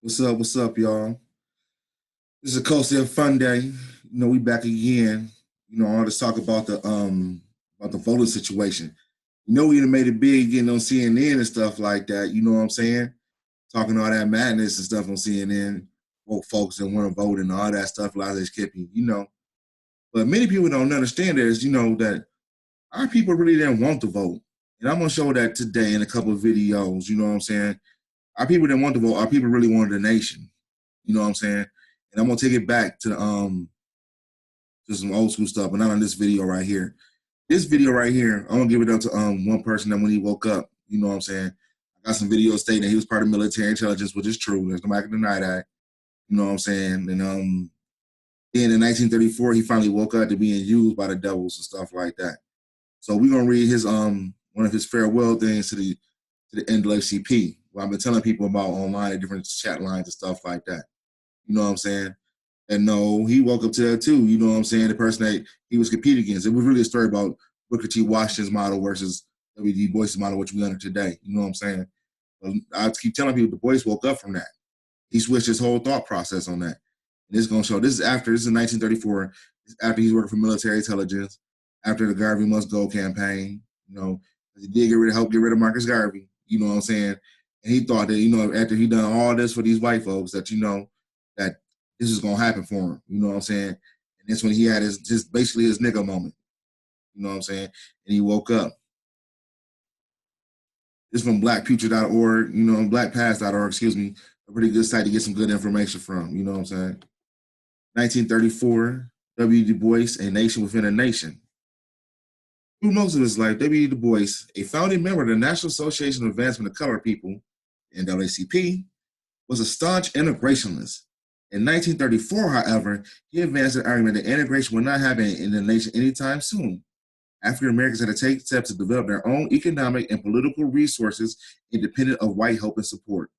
What's up, y'all? This is Iskosi Umfundisi. We back again. All this talk about the voting situation. We done made it big getting on CNN and stuff like that. You know what I'm saying? Talking all that madness and stuff on CNN. Woke folks that want to vote and all that stuff, a lot of this kipping. But many people don't understand that our people really didn't want to vote. And I'm gonna show that today in a couple of videos, you know what I'm saying? Our people didn't want to vote, our people really wanted a nation. You know what I'm saying? And I'm gonna take it back to some old school stuff, but not on this video right here. This video right here, I'm gonna give it up to one person that when he woke up, you know what I'm saying? I got some videos stating that he was part of military intelligence, which is true. There's nobody can deny that. You know what I'm saying? And then in 1934, he finally woke up to being used by the devils and stuff like that. So we're gonna read his one of his farewell things to the NAACP. What I've been telling people about online at different chat lines and stuff like that. You know what I'm saying? And no, he woke up to that too. You know what I'm saying? The person that he was competing against. It was really a story about Booker T. Washington's model versus W.E.B. Bois' model, which we under today. You know what I'm saying? But I keep telling people Du Bois woke up from that. He switched his whole thought process on that. And this is going to show, this is in 1934, after he's working for military intelligence, after the Garvey Must Go campaign, he did help get rid of Marcus Garvey, you know what I'm saying? And he thought that, after he done all this for these white folks, that, that this is going to happen for him, you know what I'm saying? And that's when he had basically his nigga moment, you know what I'm saying? And he woke up. This is from blackfuture.org, blackpast.org, excuse me, a pretty good site to get some good information from, you know what I'm saying? 1934, W. Du Bois, A Nation Within a Nation. Through most of his life, W. Du Bois, a founding member of the National Association of Advancement of Colored People, NAACP, was a staunch integrationist. In 1934, however, he advanced an argument that integration would not happen in the nation anytime soon. African Americans had to take steps to develop their own economic and political resources independent of white hope and support.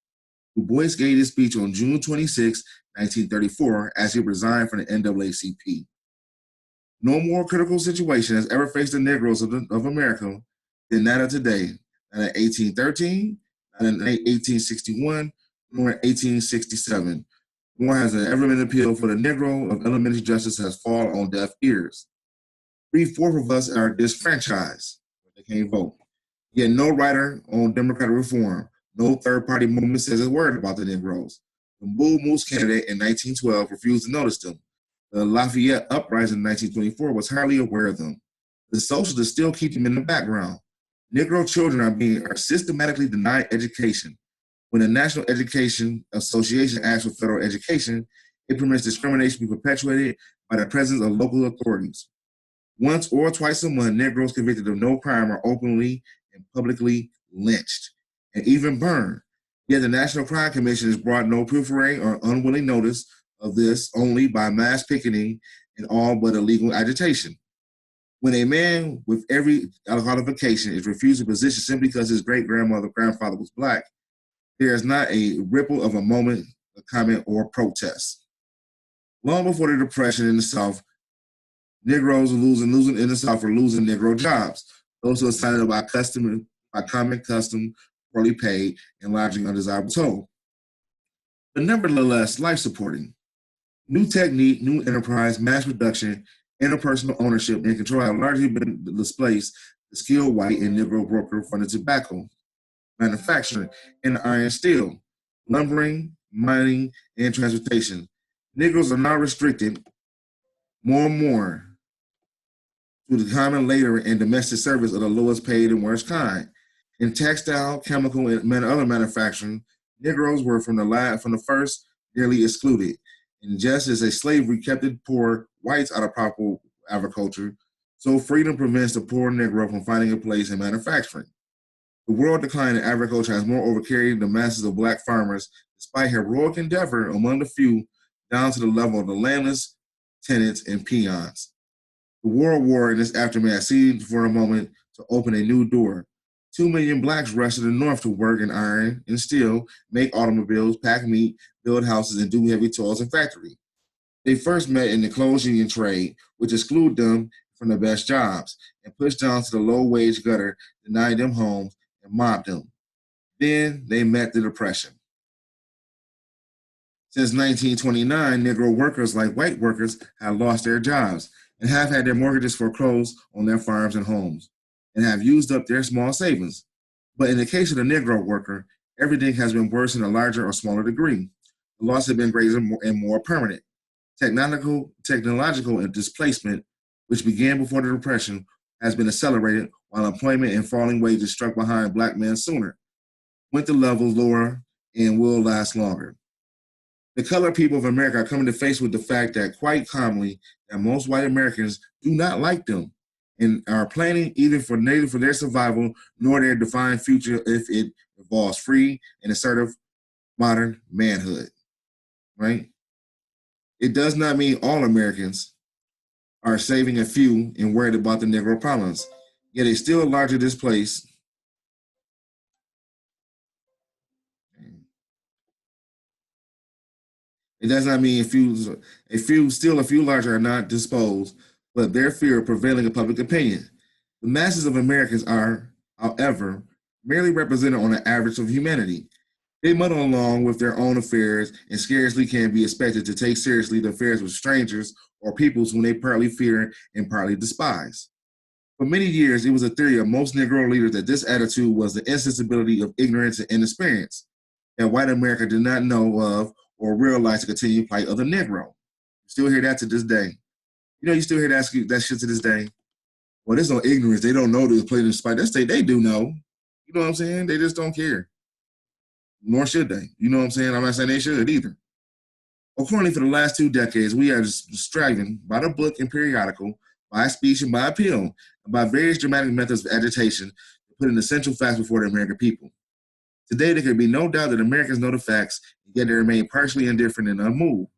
Du Bois gave his speech on June 26, 1934, as he resigned from the NAACP. No more critical situation has ever faced the Negroes of America than that of today, not in 1813, not in 1861, nor in 1867. Nor has there ever been an appeal for the Negro of elementary justice has fallen on deaf ears. 3/4 of us are disfranchised, but they can't vote. Yet no writer on Democratic reform, no third-party movement says a word about the Negroes. The Bull Moose candidate in 1912 refused to notice them. The Lafayette uprising in 1924 was hardly aware of them. The socialists still keep them in the background. Negro children are systematically denied education. When the National Education Association asks for federal education, it permits discrimination to be perpetuated by the presence of local authorities. Once or twice a month, Negroes convicted of no crime are openly and publicly lynched and even burned. Yet the National Crime Commission has brought no proof-reading or unwilling notice of this only by mass picketing and all but illegal agitation. When a man with every qualification is refused a position simply because his grandfather was black, there is not a ripple of a moment, a comment, or protest. Long before the Depression in the South, Negroes were losing in the South were losing Negro jobs. Those who were signed up by common custom, poorly paid, and largely undesirable toll. But nevertheless, life supporting. New technique, new enterprise, mass production, interpersonal ownership, and control have largely been displaced the skilled white and Negro broker funded tobacco, manufacturing, and iron and steel, lumbering, mining, and transportation. Negroes are now restricted more and more to the common labor and domestic service of the lowest paid and worst kind. In textile, chemical, and other manufacturing, Negroes were from the first nearly excluded. And just as a slavery kept the poor whites out of proper agriculture, so freedom prevents the poor Negro from finding a place in manufacturing. The world decline in agriculture has moreover carried the masses of black farmers, despite heroic endeavor among the few, down to the level of the landless, tenants, and peons. The World War and its aftermath seemed for a moment to open a new door. 2 million blacks rushed to the north to work in iron and steel, make automobiles, pack meat, build houses, and do heavy toils in factories. They first met in the clothes union trade, which excluded them from the best jobs and pushed down to the low-wage gutter, denied them homes, and mobbed them. Then they met the Depression. Since 1929, Negro workers, like white workers, have lost their jobs and have had their mortgages foreclosed on their farms and homes and have used up their small savings. But in the case of the Negro worker, everything has been worse in a larger or smaller degree. The loss has been greater and more permanent. Technological displacement, which began before the Depression, has been accelerated, while employment and falling wages struck behind Black men sooner, went to levels lower, and will last longer. The colored people of America are coming to face with the fact that quite commonly that most white Americans do not like them and are planning either for their survival nor their defined future if it involves free and assertive modern manhood, right? It does not mean all Americans are saving a few and worried about the Negro problems, yet it's still largely displaced. It does not mean a few larger are not disposed, but their fear of prevailing in public opinion. The masses of Americans are, however, merely represented on an average of humanity. They muddle along with their own affairs and scarcely can be expected to take seriously the affairs of strangers or peoples whom they partly fear and partly despise. For many years, it was a theory of most Negro leaders that this attitude was the insensibility of ignorance and inexperience that white America did not know of or realize the continued plight of the Negro. You still hear that to this day. You still hear that shit to this day. Well, there's no ignorance. They don't know to play the spite. They do know. You know what I'm saying? They just don't care. Nor should they. You know what I'm saying? I'm not saying they should either. Accordingly, for the last 2 decades, we are striving by the book and periodical, by speech and by appeal, and by various dramatic methods of agitation to put an essential facts before the American people. Today, there can be no doubt that Americans know the facts, yet they remain partially indifferent and unmoved.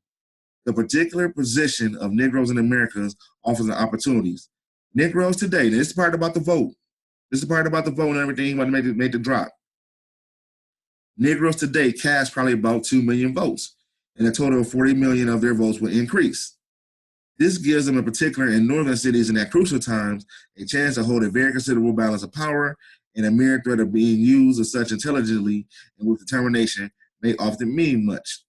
The particular position of Negroes in America offers opportunities. Negroes today, this is the part about the vote. This is the part about the vote and everything about to make the drop. Negroes today cast probably about 2 million votes, and a total of 40 million of their votes will increase. This gives them, in particular in northern cities and at crucial times, a chance to hold a very considerable balance of power, and a mere threat of being used as such intelligently and with determination may often mean much.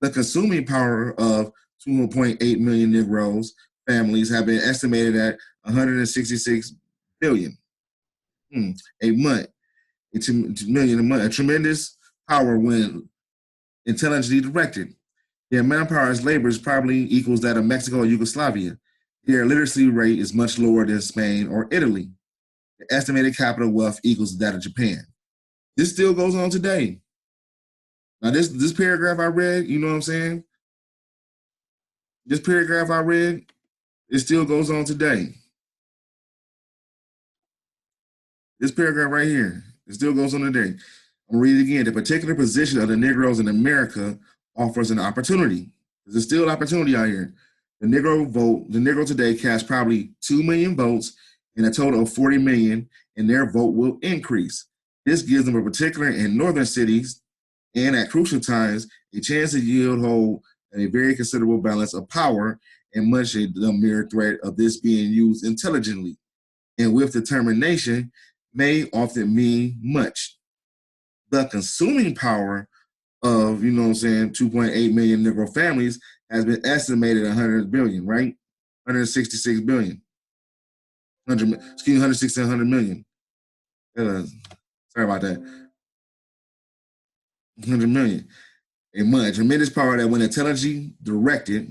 The consuming power of 2.8 million Negroes families have been estimated at 166 billion a month. It's $1 million a month, a tremendous power when intelligently directed. Their manpower as labor is probably equals that of Mexico or Yugoslavia. Their literacy rate is much lower than Spain or Italy. The estimated capital wealth equals that of Japan. This still goes on today. Now, this paragraph I read, you know what I'm saying? This paragraph I read, it still goes on today. This paragraph right here, it still goes on today. I'm going to read it again. The particular position of the Negroes in America offers an opportunity. There's still an opportunity out here. The Negro today casts probably 2 million votes and a total of 40 million, and their vote will increase. This gives them, in particular in northern cities and at crucial times, a chance to hold a very considerable balance of power and much the mere threat of this being used intelligently and with determination may often mean much. The consuming power of, 2.8 million Negro families has been estimated at 100 billion, right? 166 billion. 100 million. Sorry about that. 100 million. A month. Tremendous power that when intelligently directed,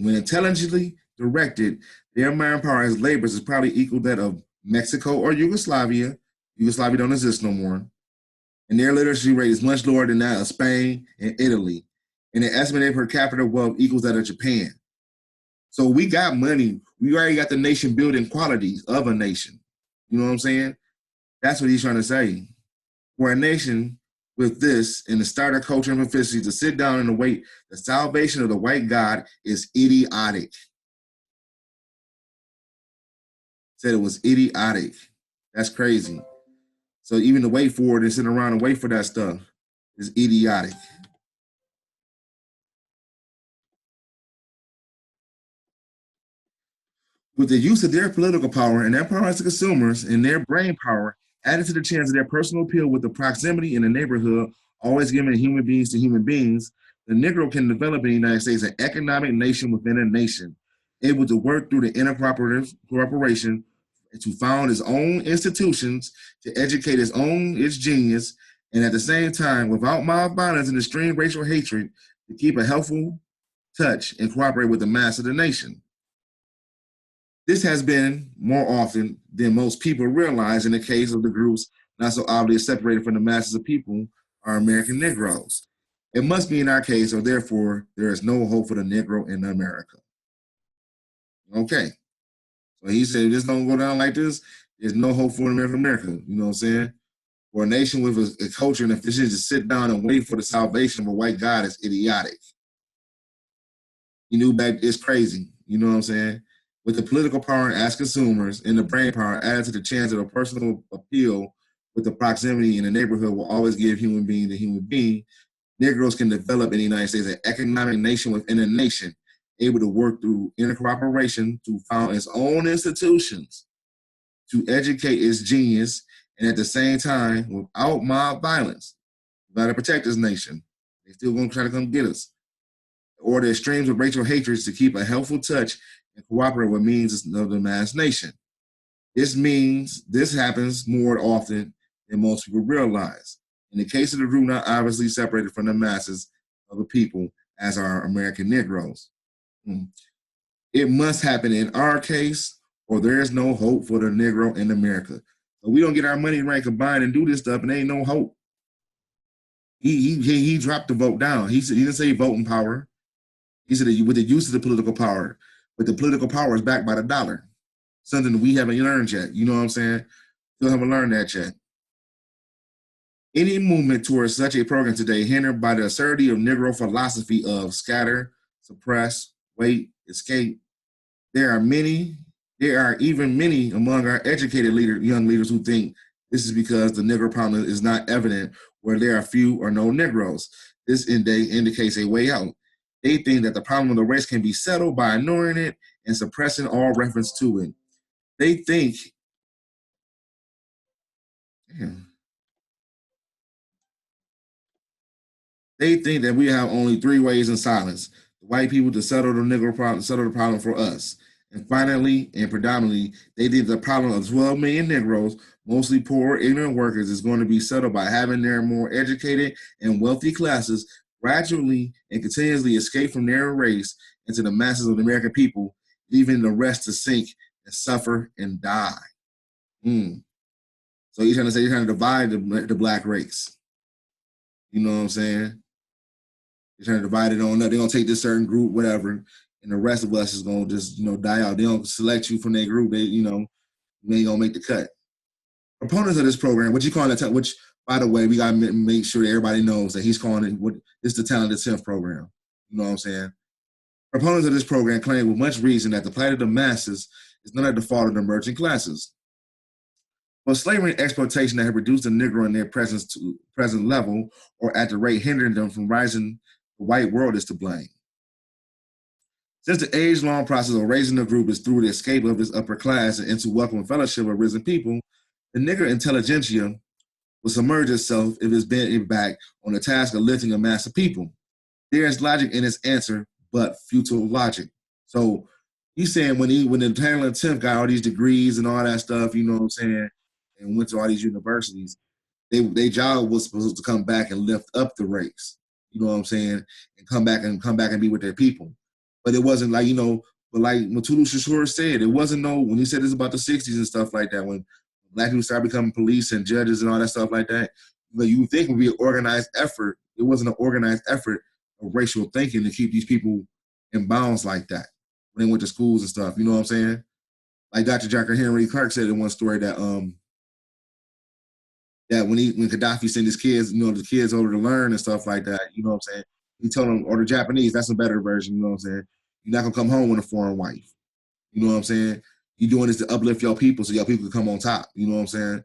their manpower as labors is probably equal that of Mexico or Yugoslavia. Yugoslavia don't exist no more. And their literacy rate is much lower than that of Spain and Italy. And the estimated per capita wealth equals that of Japan. So we got money. We already got the nation building qualities of a nation. You know what I'm saying? That's what he's trying to say. For a nation with this in the starter culture and efficiency to sit down and await the salvation of the white God is idiotic. Said it was idiotic. That's crazy. So even to wait for it and sit around and wait for that stuff is idiotic. With the use of their political power and their power as consumers and their brain power added to the chance of their personal appeal with the proximity in the neighborhood, always giving human beings to human beings, the Negro can develop in the United States an economic nation within a nation, able to work through the intercooperative cooperation to found its own institutions, to educate its genius, and at the same time, without mob violence and extreme racial hatred, to keep a helpful touch and cooperate with the mass of the nation. This has been more often than most people realize in the case of the groups not so obviously separated from the masses of people are American Negroes. It must be in our case, or therefore, there is no hope for the Negro in America. Okay. So he said, if this don't go down like this, there's no hope for America. You know what I'm saying? For a nation with a culture and a decision to sit down and wait for the salvation of a white God is idiotic. He knew back, it's crazy. You know what I'm saying? With the political power as consumers and the brain power added to the chance of a personal appeal with the proximity in the neighborhood will always give human being to human being, Negroes can develop in the United States an economic nation within a nation, able to work through intercooperation to found its own institutions, to educate its genius, and at the same time, without mob violence, we gotta protect this nation. They still gonna try to come get us. Or the extremes of racial hatred to keep a helpful touch and cooperate with means of the mass nation. This happens more often than most people realize. In the case of the group not obviously separated from the masses of the people as our American Negroes. It must happen in our case, or there is no hope for the Negro in America. So we don't get our money right combined and do this stuff, and there ain't no hope. He dropped the vote down. He said he didn't say voting power. He said with the use of the political power, but the political power is backed by the dollar. Something that we haven't learned yet. You know what I'm saying? Still haven't learned that yet. Any movement towards such a program today hindered by the absurdity of Negro philosophy of scatter, suppress, wait, escape. There are even many among our educated young leaders who think this is because the Negro problem is not evident where there are few or no Negroes. This indicates a way out. They think that the problem of the race can be settled by ignoring it and suppressing all reference to it. They think, that we have only three ways in silence. The white people to settle the Negro problem, settle the problem for us. And finally, and predominantly, they think the problem of 12 million Negroes, mostly poor, ignorant workers, is going to be settled by having their more educated and wealthy classes gradually and continuously escape from their race into the masses of the American people, leaving the rest to sink and suffer and die. So you're trying to divide the black race. You know what I'm saying? You're trying to divide it on up. They're going to take this certain group, whatever, and the rest of us is going to just, die out. They don't select you from their group. They, you ain't going to make the cut. Proponents of this program, which by the way, we got to make sure that everybody knows that he's calling it, it's the Talented 10th program. You know what I'm saying? Proponents of this program claim with much reason that the plight of the masses is not at the fault of the emerging classes. But slavery and exploitation that have reduced the Negro in their present level or at the rate hindering them from rising, the white world is to blame. Since the age-long process of raising the group is through the escape of its upper class and into welcome and fellowship of risen people, the Negro intelligentsia will submerge itself if it's bent back on the task of lifting a mass of people. There is logic in its answer, but futile logic. So he's saying when the Talented 10th got all these degrees and all that stuff, you know what I'm saying, and went to all these universities, their job was supposed to come back and lift up the race, you know what I'm saying, and come back and be with their people. But it wasn't like, but like Mutulu Shashur said, it wasn't when he said this about the 60s and stuff like that, when black people started becoming police and judges and all that stuff like that, you would think it would be an organized effort. It wasn't an organized effort of racial thinking to keep these people in bounds like that when they went to schools and stuff, you know what I'm saying? Like Dr. Jackie Henry Clark said in one story that when Gaddafi sent his kids, the kids over to learn and stuff like that, you know what I'm saying? He told them, or the Japanese, that's a better version, you know what I'm saying? You're not gonna come home with a foreign wife. You know what I'm saying? You're doing this to uplift your people so your people can come on top, you know what I'm saying?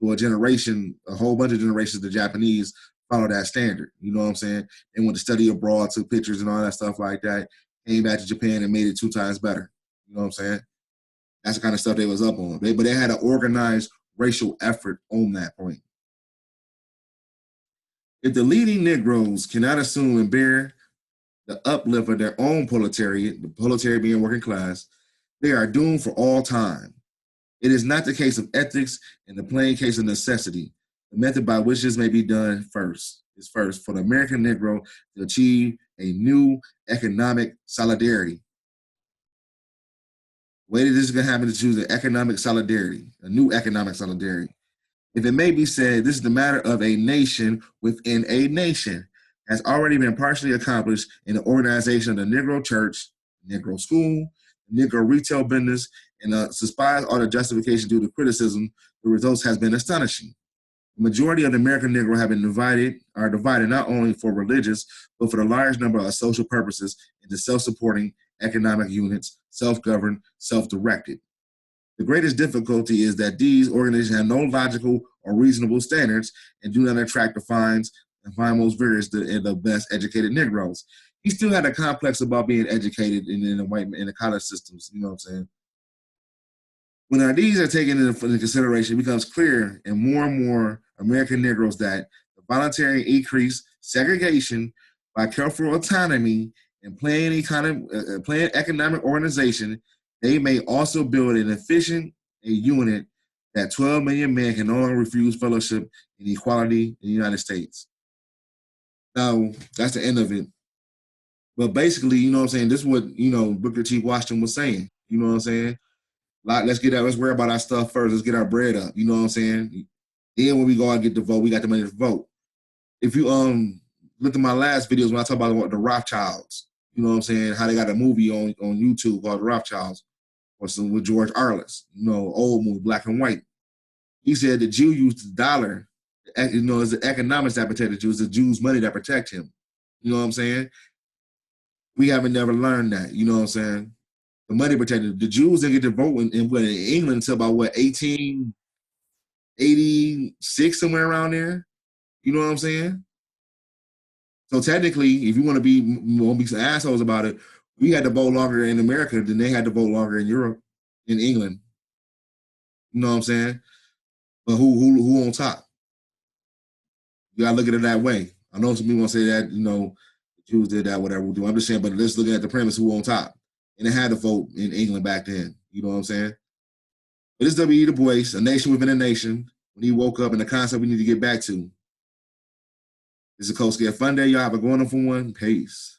So a whole bunch of generations, the Japanese follow that standard, you know what I'm saying? They went to study abroad, took pictures and all that stuff like that, came back to Japan and made it 2 times better. You know what I'm saying? That's the kind of stuff they was up on. But they had an organized racial effort on that point. If the leading Negroes cannot assume and bear the uplift of their own proletariat, the proletariat being working class, they are doomed for all time. It is not the case of ethics and the plain case of necessity. The method by which this may be done is first for the American Negro to achieve a new economic solidarity. The way that this is going to happen is to choose an economic solidarity, a new economic solidarity. If it may be said, this is the matter of a nation within a nation, has already been partially accomplished in the organization of the Negro Church, Negro School, Negro retail business, and despite all the justification due to criticism, the results has been astonishing. The majority of the American Negro have been divided not only for religious, but for the large number of social purposes into self-supporting economic units, self-governed, self-directed. The greatest difficulty is that these organizations have no logical or reasonable standards and do not attract the find most vigorous and the best educated Negroes. He still had a complex about being educated in the college systems, you know what I'm saying? When these are taken into consideration, it becomes clear in more and more American Negroes that the voluntary increased segregation by careful autonomy and planned economic organization, they may also build an efficient unit that 12 million men can no longer refuse fellowship and equality in the United States. Now, that's the end of it. But basically, you know what I'm saying, this is what, Booker T. Washington was saying. You know what I'm saying? Let's worry about our stuff first. Let's get our bread up. You know what I'm saying? Then when we go out and get the vote, we got the money to vote. If you look at my last videos when I talk about the Rothschilds, you know what I'm saying, how they got a movie on YouTube called The Rothschilds, with George Arliss, old movie, black and white. He said the Jew used the dollar, it's the economics that protect the Jews, the Jews' money that protect him. You know what I'm saying? We haven't never learned that, you know what I'm saying? The money protected. The Jews didn't get to vote in England until about 1886, somewhere around there. You know what I'm saying? So technically, if you want to be some assholes about it, we had to vote longer in America than they had to vote longer in Europe, in England. You know what I'm saying? But who on top? You gotta look at it that way. I know some people want to say that, the Jews did that, whatever we do. I'm just saying, but let's look at the premise, who on top. And they had to vote in England back then. You know what I'm saying? But it's W.E. Du Bois, a nation within a nation, when he woke up, and the concept we need to get back to. This is Iskosi. Fun day, y'all. Have a wonderful one. Peace.